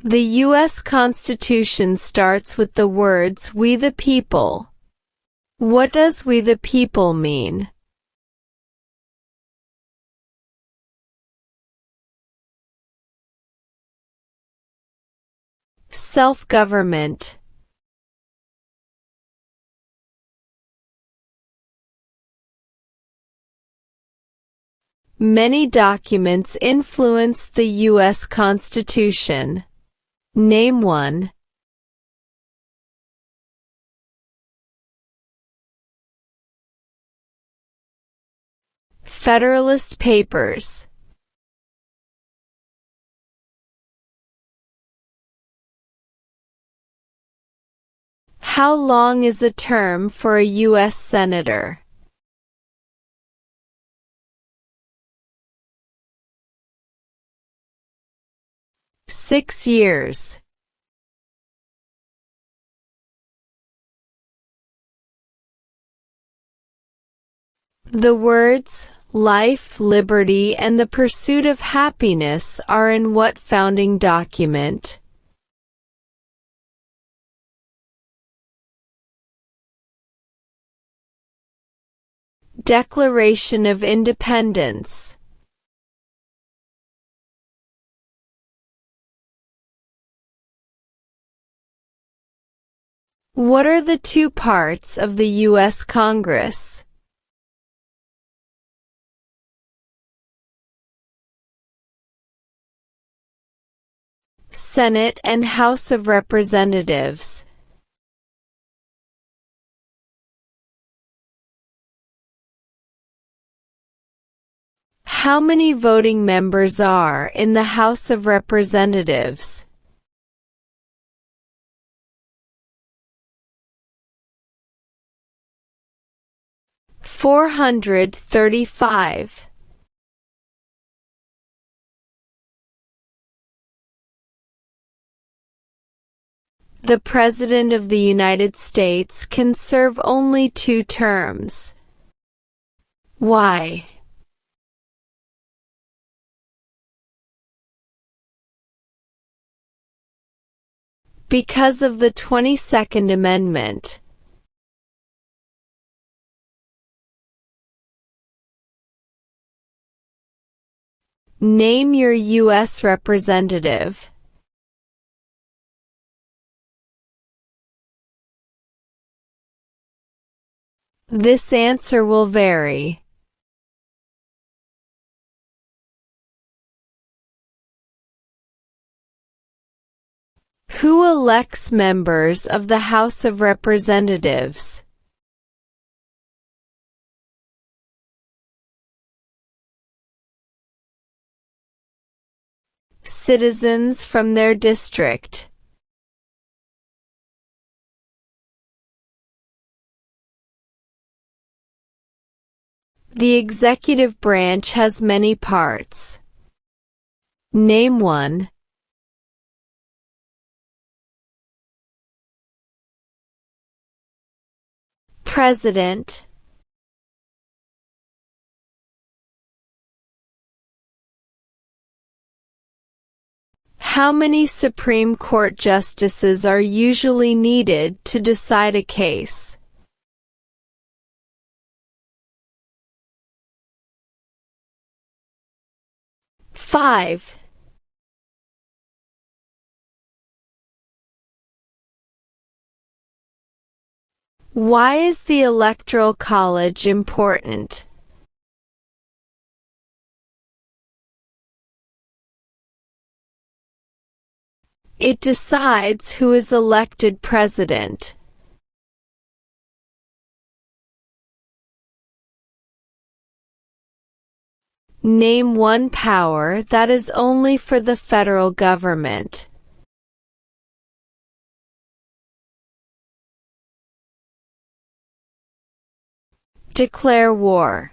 The U.S. Constitution starts with the words "We the people." What does "we the people" mean? Self-government. Many documents influence the U.S. Constitution. Name one. Federalist Papers. How long is a term for a U.S. Senator? Six years. The words "life, liberty, and the pursuit of happiness" are in what founding document? Declaration of Independence. What are the two parts of the U.S. Congress? Senate and House of Representatives. How many voting members are in the House of Representatives? 435. The President of the United States can serve only 2 terms. Why? Because of the 22nd Amendment. Name your U.S. representative. This answer will vary. Who elects members of the House of Representatives? Citizens from their district. The executive branch has many parts. Name one. President. How many Supreme Court justices are usually needed to decide a case? 5. Why is the Electoral College important? It decides who is elected president. Name one power that is only for the federal government. Declare war.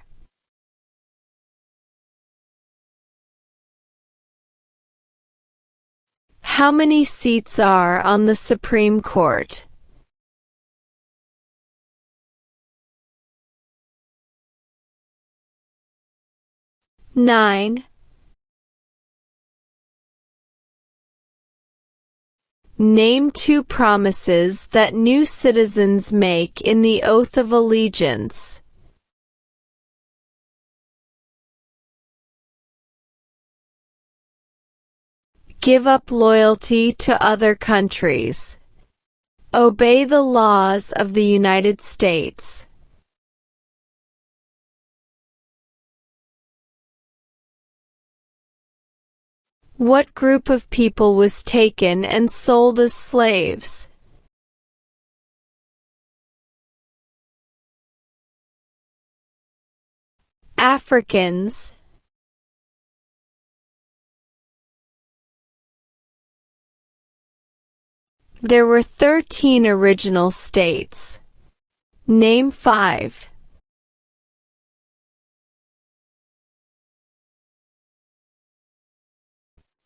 How many seats are on the Supreme Court? 9. Name 2 promises that new citizens make in the Oath of Allegiance. Give up loyalty to other countries. Obey the laws of the United States. What group of people was taken and sold as slaves? Africans. There were 13 original states. Name 5.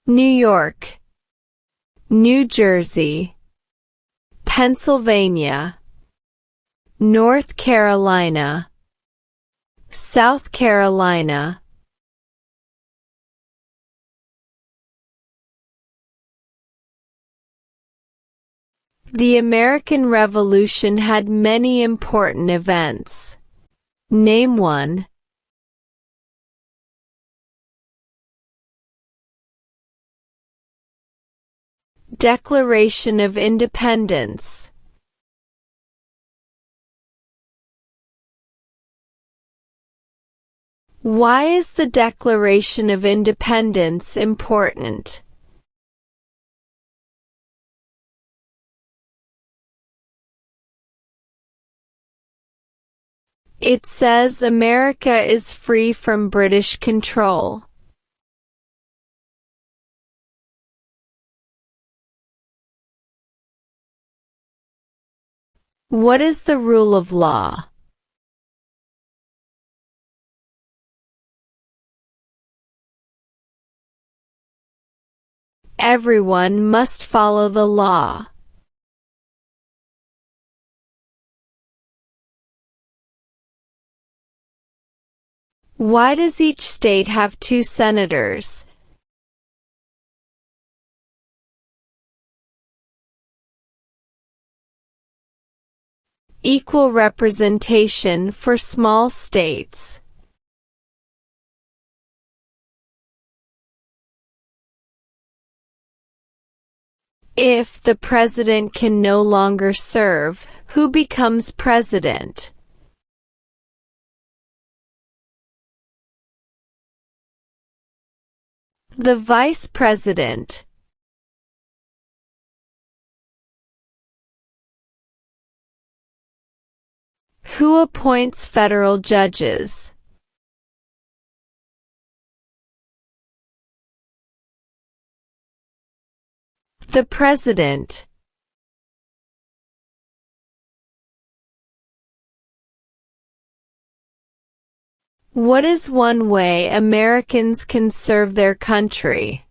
New York, New Jersey, Pennsylvania, North Carolina, South Carolina. The American Revolution had many important events. Name 1. Declaration of Independence. Why is the Declaration of Independence important? It says America is free from British control. What is the rule of law? Everyone must follow the law. Why does each state have 2 senators? Equal representation for small states. If the president can no longer serve, who becomes president? The vice president. Who appoints federal judges? The president. What is one way Americans can serve their country?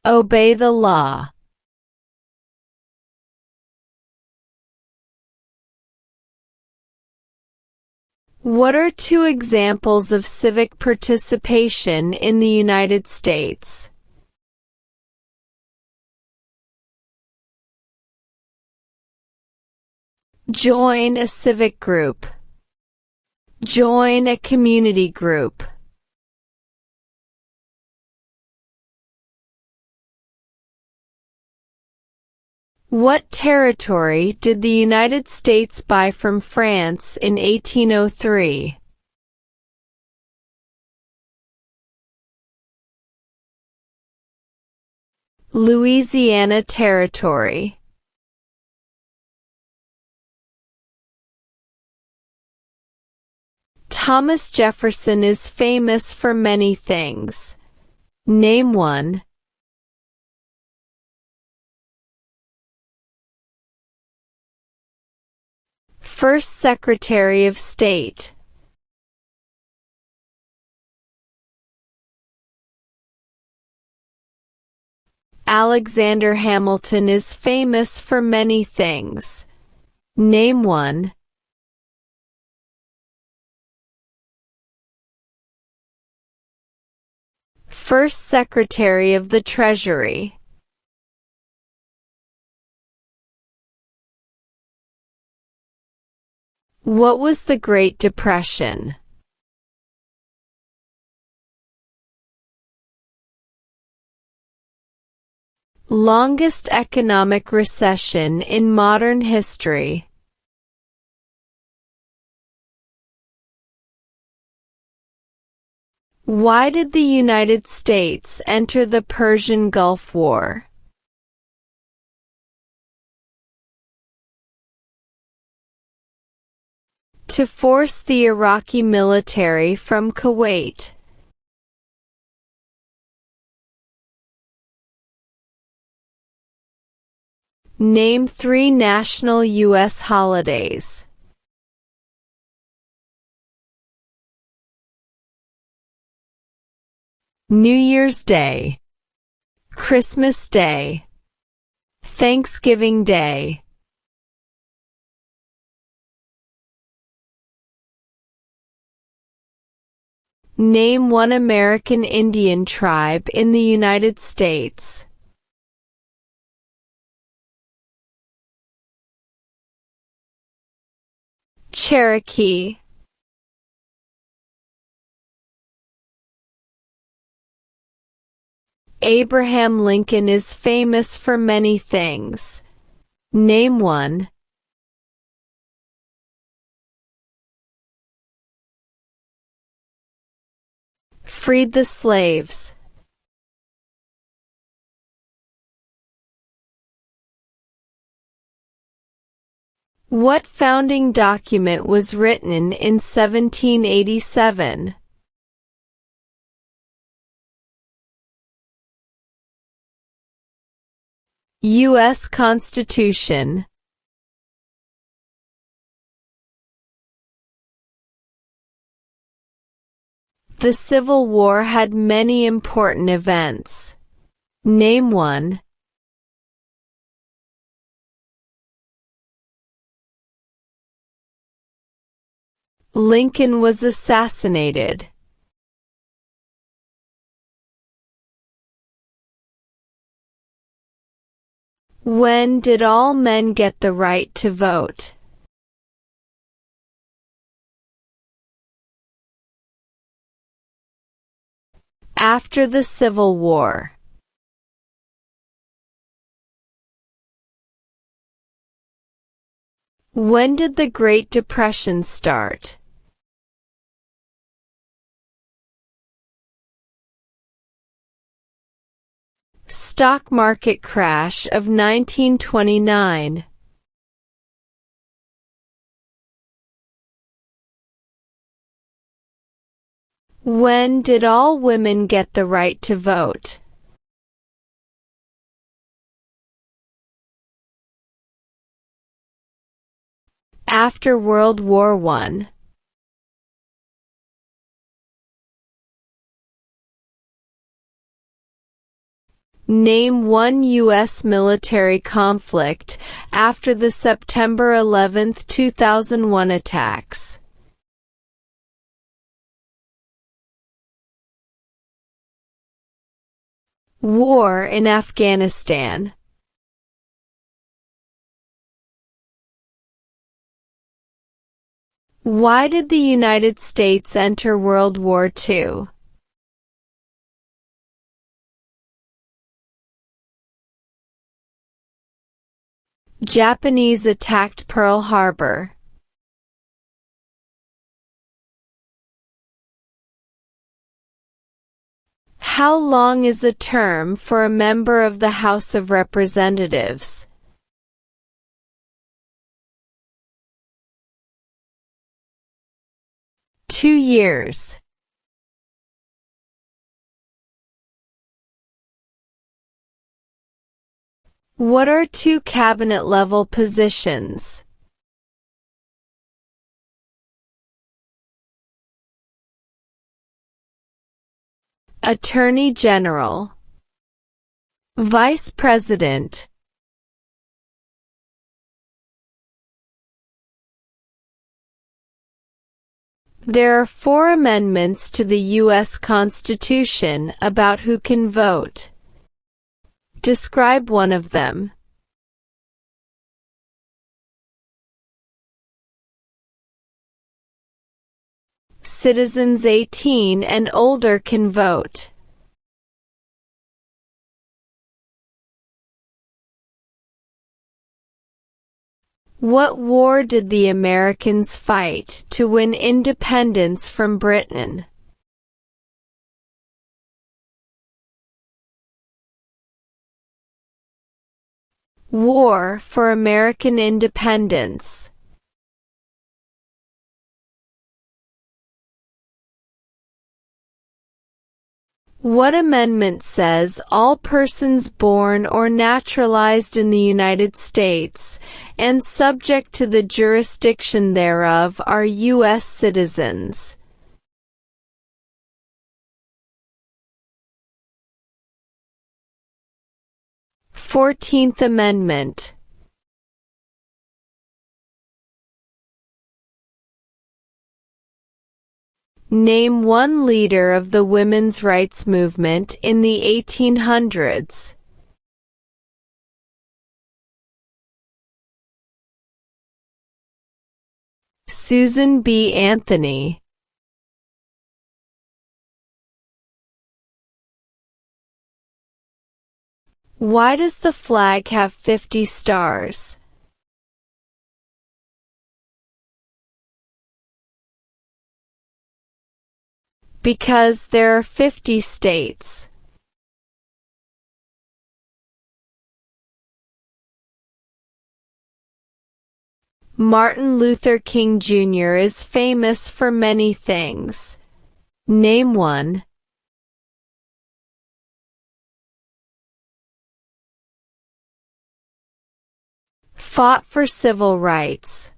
Obey the law. What are 2 examples of civic participation in the United States? Join a civic group. Join a community group. What territory did the United States buy from France in 1803? Louisiana Territory. Thomas Jefferson is famous for many things. Name 1. First Secretary of State. Alexander Hamilton is famous for many things. Name 1. First Secretary of the Treasury. What was the Great Depression? Longest economic recession in modern history. Why did the United States enter the Persian Gulf War? To force the Iraqi military from Kuwait. Name 3 national U.S. holidays. New Year's Day, Christmas Day, Thanksgiving Day. Name 1 American Indian tribe in the United States. Cherokee. Abraham Lincoln is famous for many things. Name 1. Freed the slaves. What founding document was written in 1787? U.S. Constitution. The Civil War had many important events. Name 1. Lincoln was assassinated. When did all men get the right to vote? After the Civil War. When did the Great Depression start? Stock market crash of 1929. When did all women get the right to vote? After World War I. Name 1 U.S. military conflict after the September 11, 2001 attacks. War in Afghanistan. Why did the United States enter World War II? Japanese attacked Pearl Harbor. How long is a term for a member of the House of Representatives? 2 years. What are 2 cabinet-level positions? Attorney General, Vice President. There are 4 amendments to the U.S. Constitution about who can vote. Describe one of them. Citizens 18 and older can vote. What war did the Americans fight to win independence from Britain? War for American Independence. What amendment says all persons born or naturalized in the United States and subject to the jurisdiction thereof are U.S. citizens? Fourteenth Amendment. Name one leader of the women's rights movement in the 1800s. Susan B. Anthony. Why does the flag have 50 stars? Because there are 50 states. Martin Luther King Jr. is famous for many things. Name one. Fought for civil rights.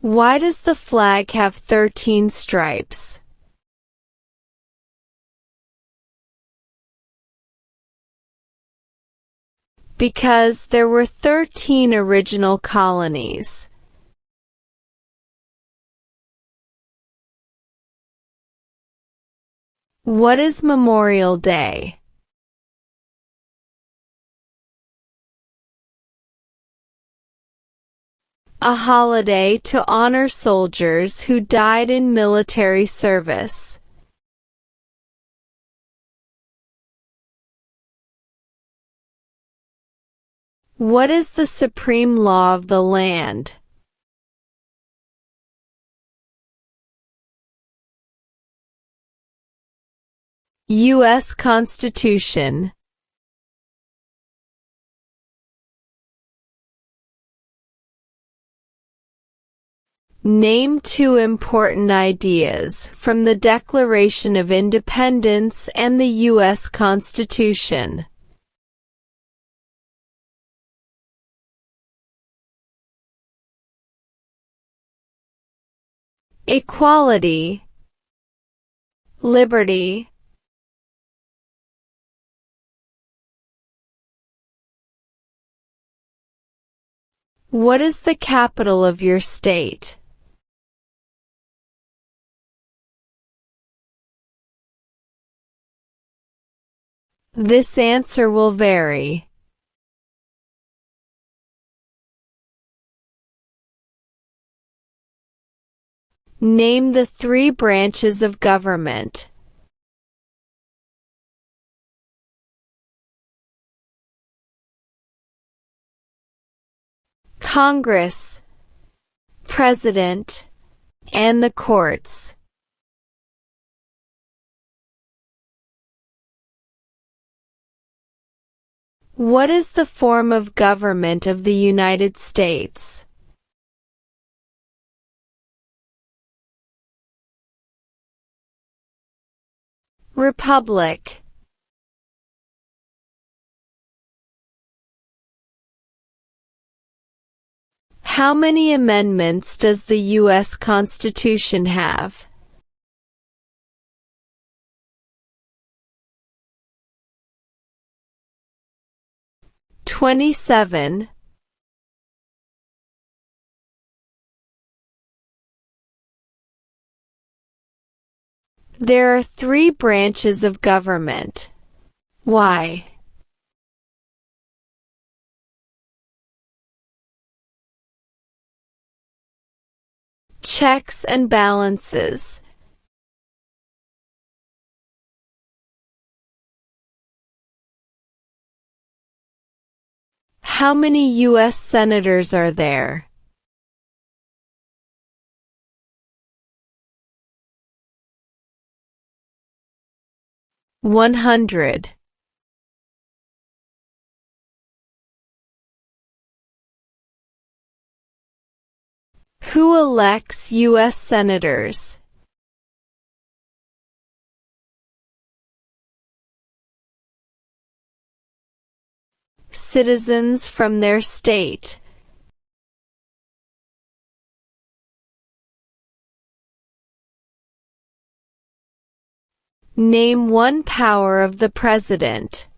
Why does the flag have 13 stripes? Because there were 13 original colonies. What is Memorial Day? A holiday to honor soldiers who died in military service. What is the supreme law of the land? U.S. Constitution. Name 2 important ideas from the Declaration of Independence and the U.S. Constitution. Equality, liberty, what is the capital of your state? This answer will vary. Name the 3 branches of government. Congress, President, and the courts. What is the form of government of the United States? Republic. How many amendments does the U.S. Constitution have? 27. There are 3 branches of government. Why? Checks and balances. How many U.S. senators are there? $100. Who elects U.S. senators? Citizens from their state. Name one power of the President.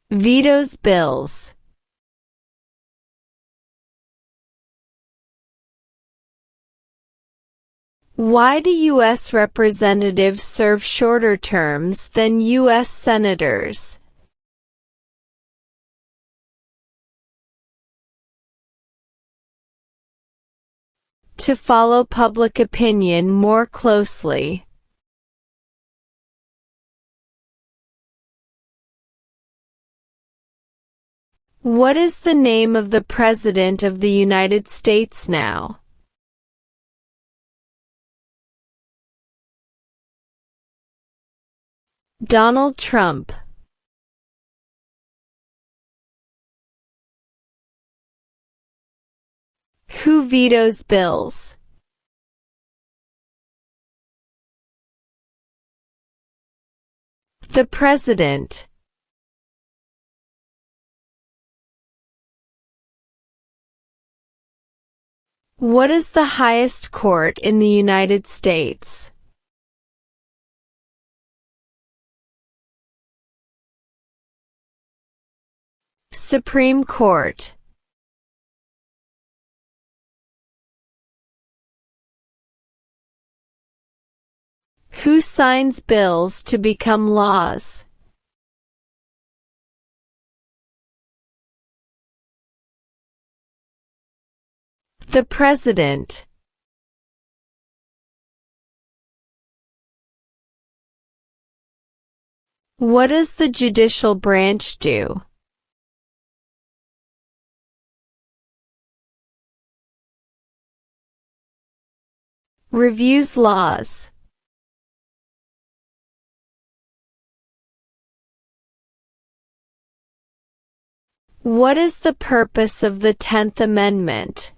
Vetoes bills. Why do U.S. representatives serve shorter terms than U.S. senators? To follow public opinion more closely. What is the name of the President of the United States now? Donald Trump. Who vetoes bills? The President. What is the highest court in the United States? Supreme Court. Who signs bills to become laws? The President. What does the judicial branch do? Reviews laws. What is the purpose of the 10th Amendment?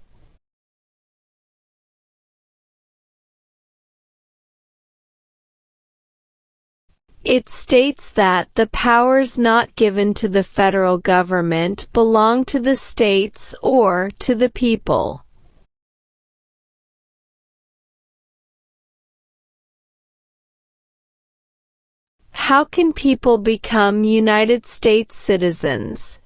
It states that the powers not given to the federal government belong to the states or to the people. How can people become United States citizens?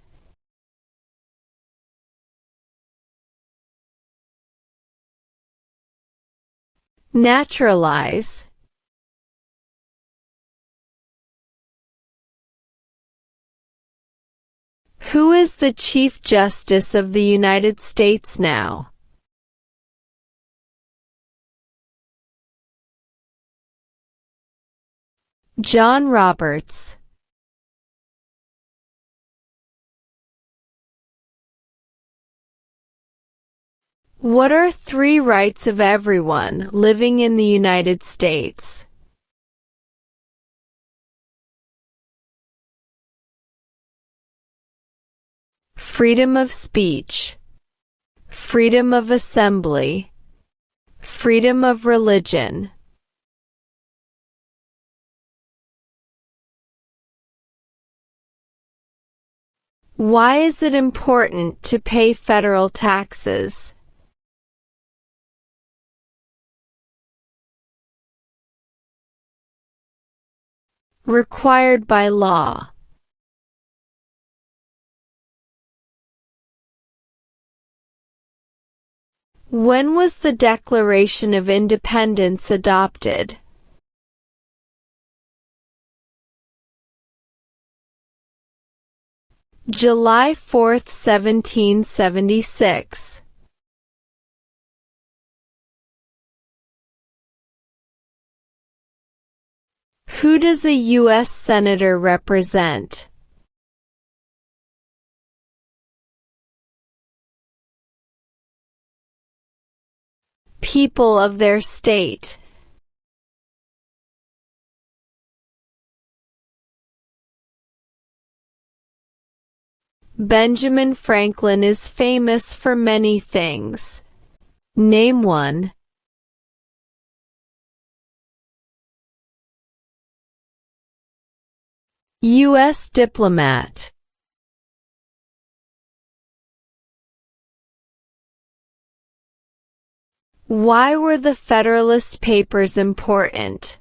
Naturalize. Who is the Chief Justice of the United States now? John Roberts. What are 3 rights of everyone living in the United States? Freedom of speech, freedom of assembly, freedom of religion. Why is it important to pay federal taxes? Required by law. When was the Declaration of Independence adopted? July 4, 1776. Who does a U.S. Senator represent? People of their state. Benjamin Franklin is famous for many things. Name one. U.S. diplomat. Why were the Federalist Papers important?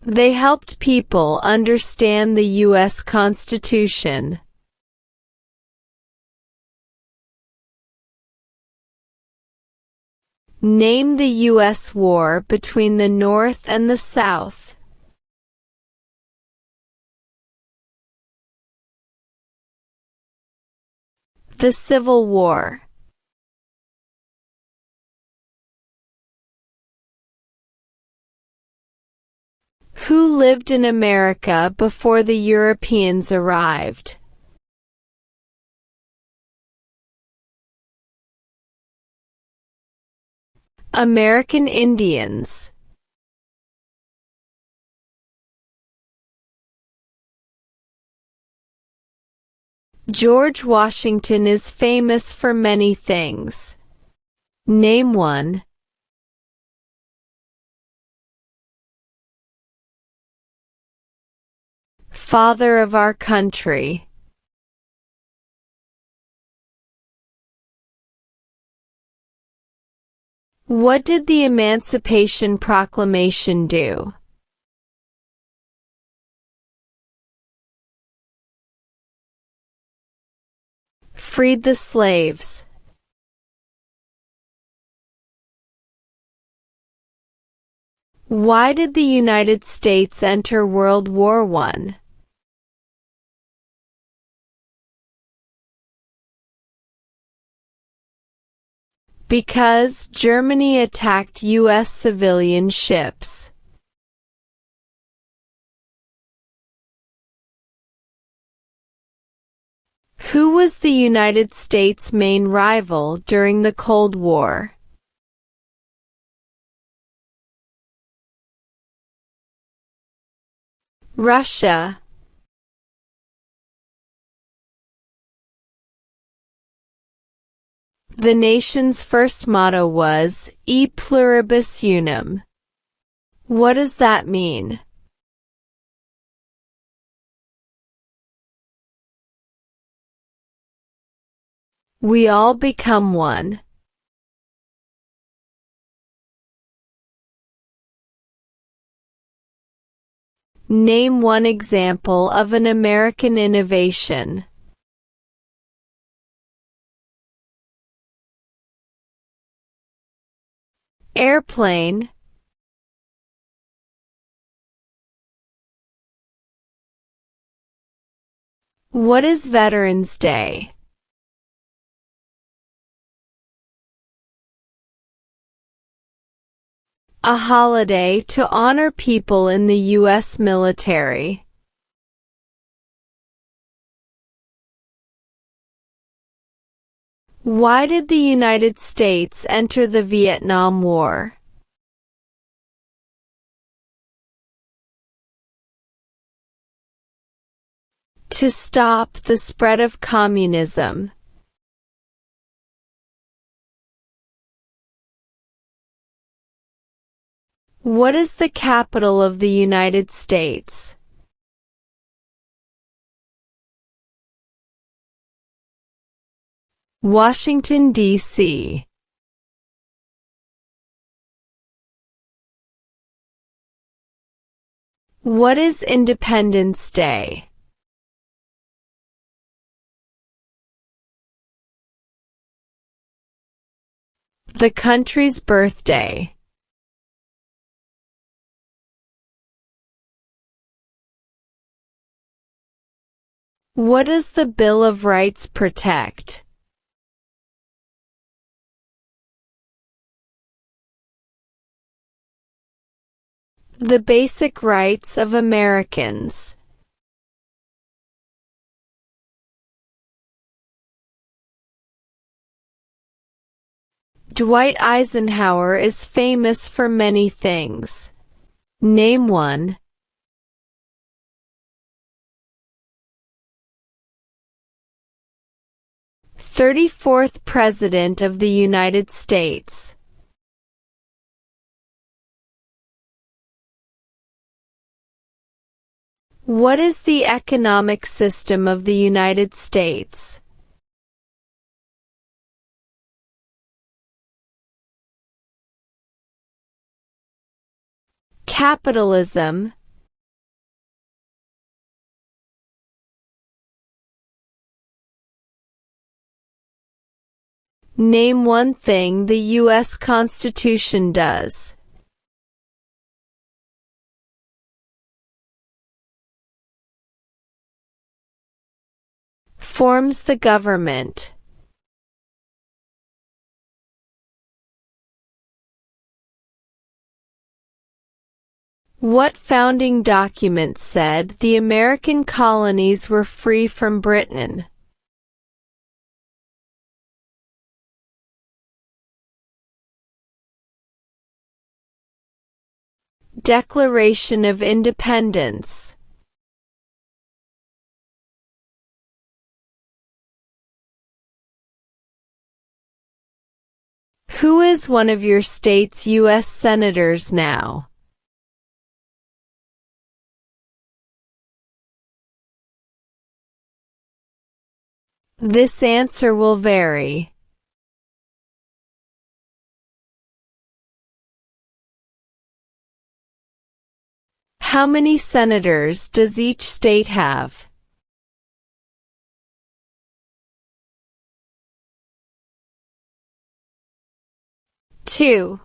They helped people understand the U.S. Constitution. Name the U.S. war between the North and the South. The Civil War. Who lived in America before the Europeans arrived? American Indians. George Washington is famous for many things. Name one. Father of our country. What did the Emancipation Proclamation do? Freed the slaves. Why did the United States enter World War I? Because Germany attacked U.S. civilian ships. Who was the United States' main rival during the Cold War? Russia. The nation's first motto was, E pluribus unum. What does that mean? We all become one. Name one example of an American innovation. Airplane. What is Veterans Day? A holiday to honor people in the U.S. military. Why did the United States enter the Vietnam War? To stop the spread of communism. What is the capital of the United States? Washington, D.C. What is Independence Day? The country's birthday. What does the Bill of Rights protect? The basic rights of Americans. Dwight Eisenhower is famous for many things. Name one. "34th President of the United States." What is the economic system of the United States? Capitalism. Name one thing the U.S. Constitution does. Forms the government. What founding document said the American colonies were free from Britain? Declaration of Independence. Who is one of your state's U.S. senators now? This answer will vary. How many senators does each state have? Two.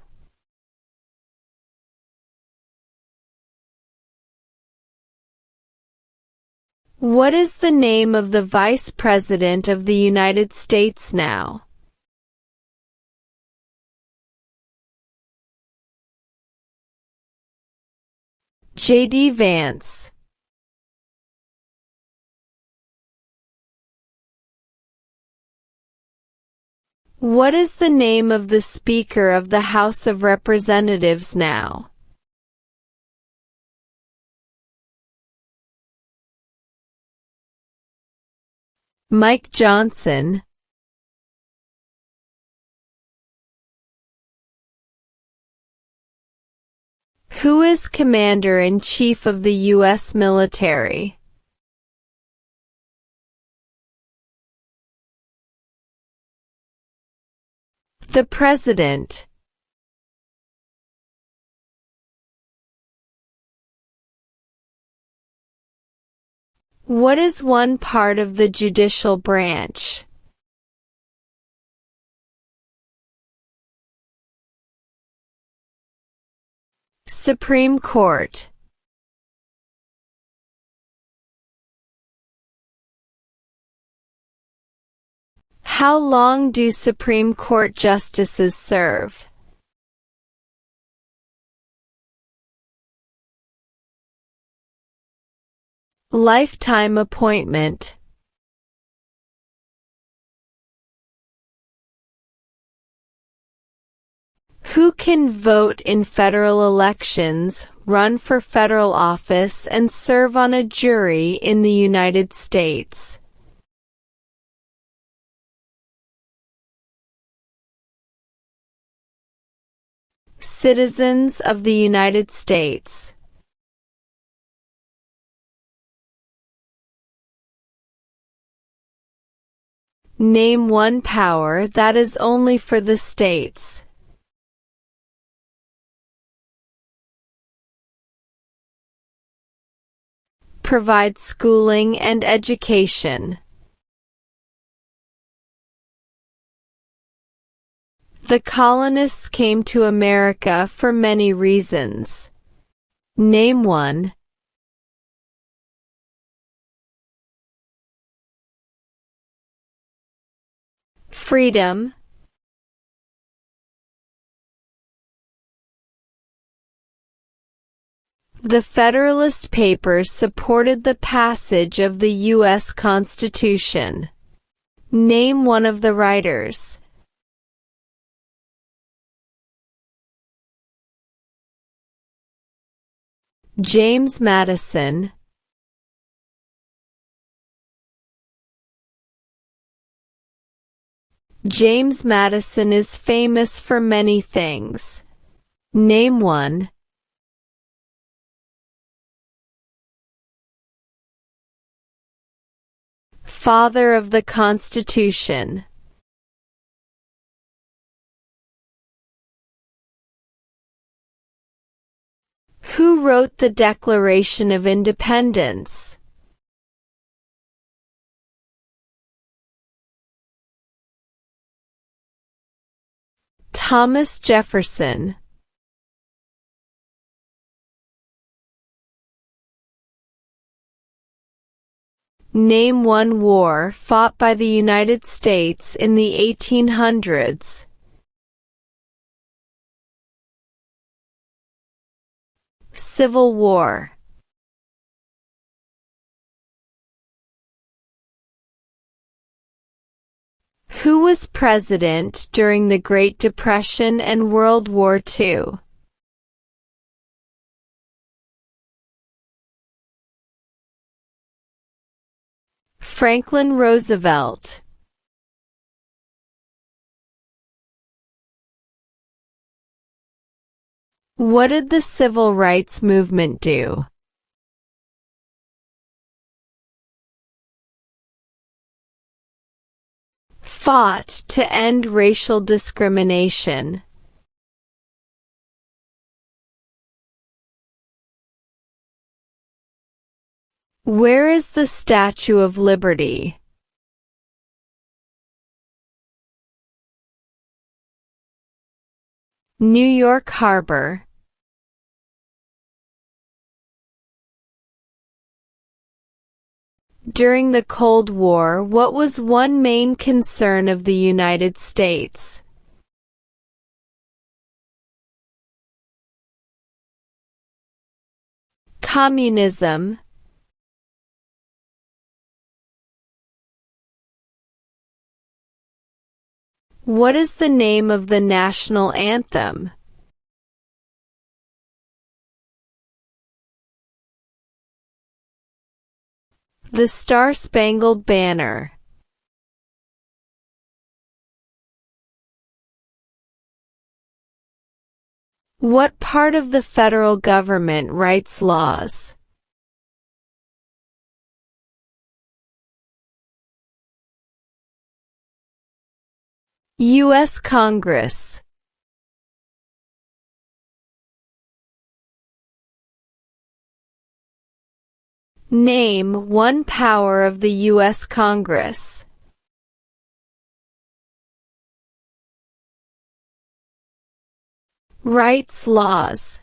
What is the name of the Vice President of the United States now? J.D. Vance. What is the name of the Speaker of the House of Representatives now? Mike Johnson. Who is Commander-in-Chief of the U.S. military? The President. What is one part of the judicial branch? Supreme Court. How long do Supreme Court justices serve? Lifetime appointment. Who can vote in federal elections, run for federal office, and serve on a jury in the United States? Citizens of the United States. Name one power that is only for the states. Provide schooling and education. The colonists came to America for many reasons. Name one. Freedom. The Federalist Papers supported the passage of the U.S. Constitution. Name one of the writers. James Madison. James Madison is famous for many things. Name one. Father of the Constitution. Who wrote the Declaration of Independence? Thomas Jefferson. Name one war fought by the United States in the 1800s. Civil War. Who was president during the Great Depression and World War II? Franklin Roosevelt. What did the Civil Rights Movement do? Fought to end racial discrimination. Where is the Statue of Liberty? New York Harbor. During the Cold War, what was one main concern of the United States? Communism. What is the name of the national anthem? The Star-Spangled Banner. What part of the federal government writes laws? U.S. Congress. Name one power of the U.S. Congress. Writes laws.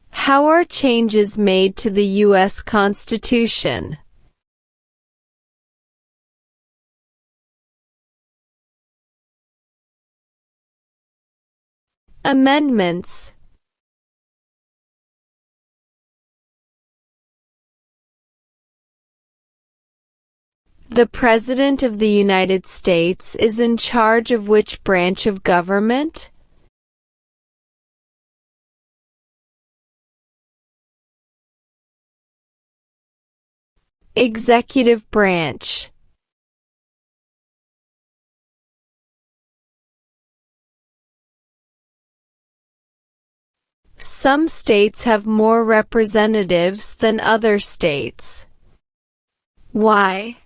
How are changes made to the U.S. Constitution? Amendments. The President of the United States is in charge of which branch of government? Executive branch. Some states have more representatives than other states. Why?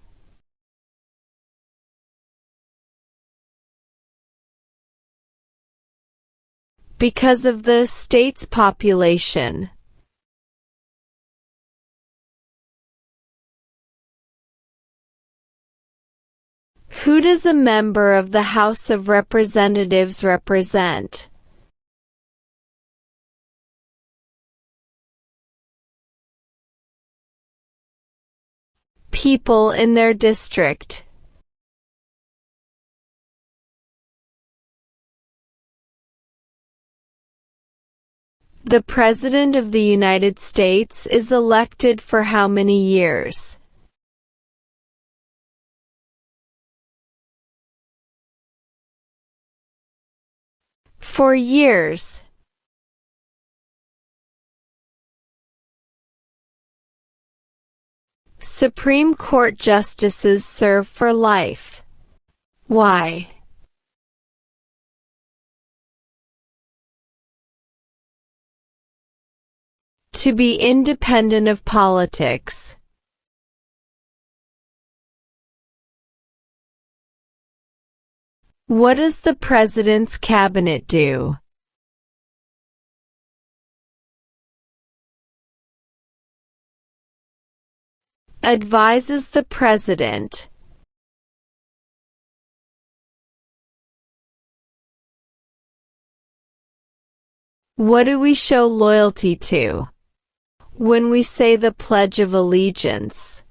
Because of the state's population. Who does a member of the House of Representatives represent? People in their district. The President of the United States is elected for how many years? For years. Supreme Court justices serve for life. Why? To be independent of politics. What does the President's cabinet do? Advises the President. What do we show loyalty to when we say the Pledge of Allegiance?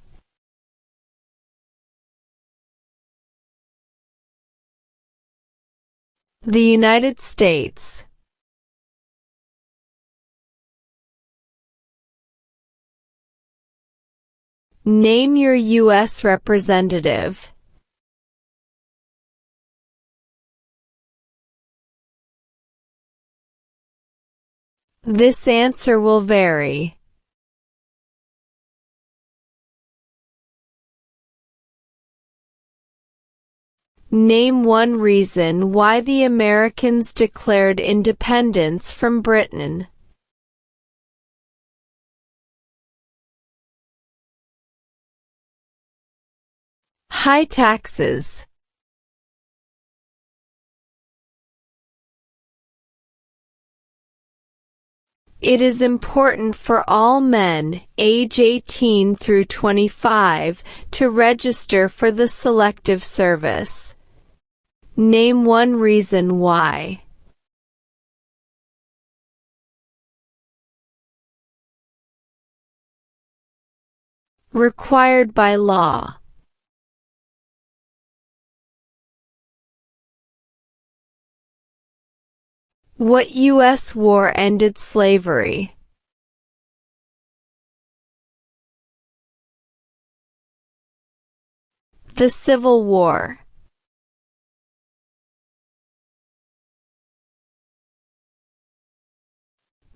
The United States. Name your U.S. representative. This answer will vary. Name one reason why the Americans declared independence from Britain. High taxes. It is important for all men, age 18 through 25, to register for the Selective Service. Name one reason why. Required by law. What U.S. war ended slavery? The Civil War.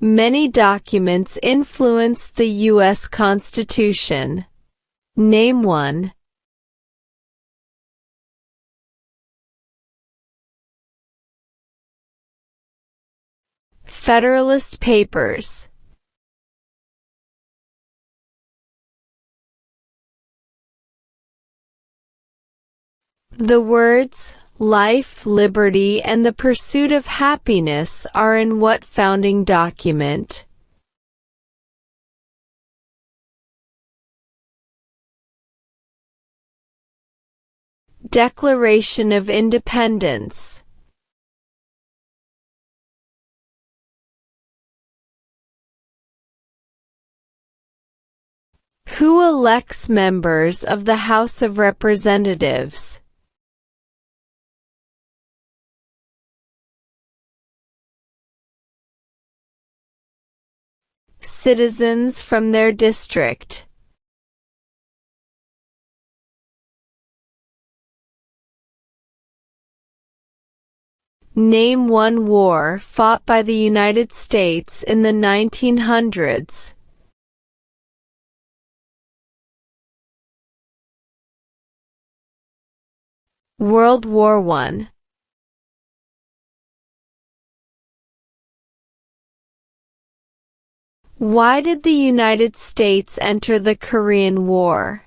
Many documents influence the U.S. Constitution. Name one. Federalist Papers. The words, life, liberty, and the pursuit of happiness are in what founding document? Declaration of Independence. Who elects members of the House of Representatives? Citizens from their district. Name one war fought by the United States in the 1900s. World War I. Why did the United States enter the Korean War?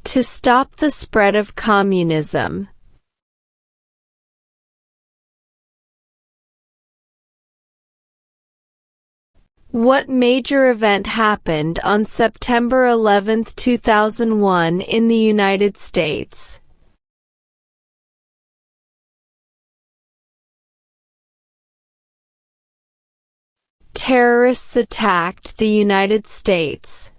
To stop the spread of communism. What major event happened on September 11, 2001 in the United States? Terrorists attacked the United States.